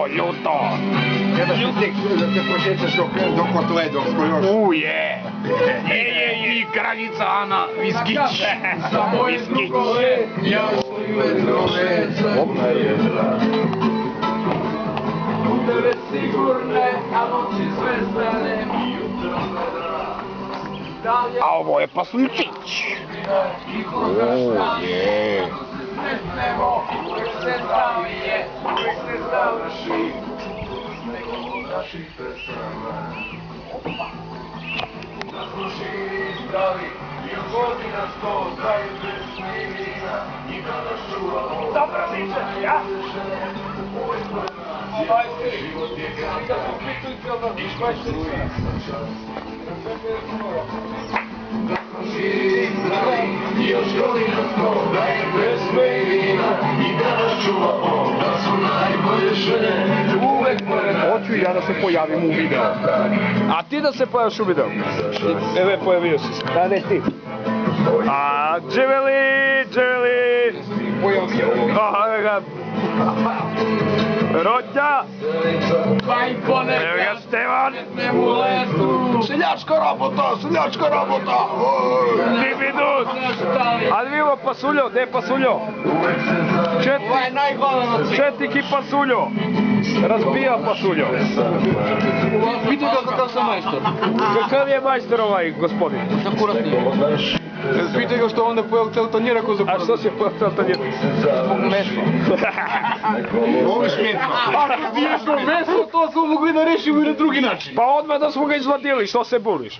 ljuto. Treba da se posjećaš dok otledom smo još. Uje. I kraljica Ana Viskić. Viskić. Tebe sigurne, a noći zvezdane i jutro vedra. A ovo je Pasulčić. Je. Sretnemo, uvek se zavije, uvek se završi. Neko od naših pesama. Da smo živi i zdravi, i od godina 100 traju pesme i vina, i da nas čuvamo. Dobro viče, ja? Život je kada i špaštuj sam čas. Da smo živi i zdravi i još godina 100 daje pesme i vina i da nas čuvamo, da su najbolje žene uvek moje radi. Hoću ja da se pojavim u videu. A ti da se pojaviš u videu? Evo je pojavio si se. Da, ne ti. A, dživeli, dživeli. Pojavio. Aha, ga. Rodja. Evo ga Stevan. Seljačka rabota! Dibidut. Ali vivo Pasuljo, gdje je Pasuljo? Četnik i Pasuljo. Razbija Pasuljo. Pitaj ga kakav sam majstor. Kakav je majstor ovaj gospodin? Akuratni. Pitaj ga što onda pojel cel tanjir ako A zapravo. što si pojel cel tanjir? Zbog mesa. Voliš meso? Ako ti ješlo meso, to smo mogli da rešimo i na drugi način. Pa odmah da smo ga izvadili, što se buniš?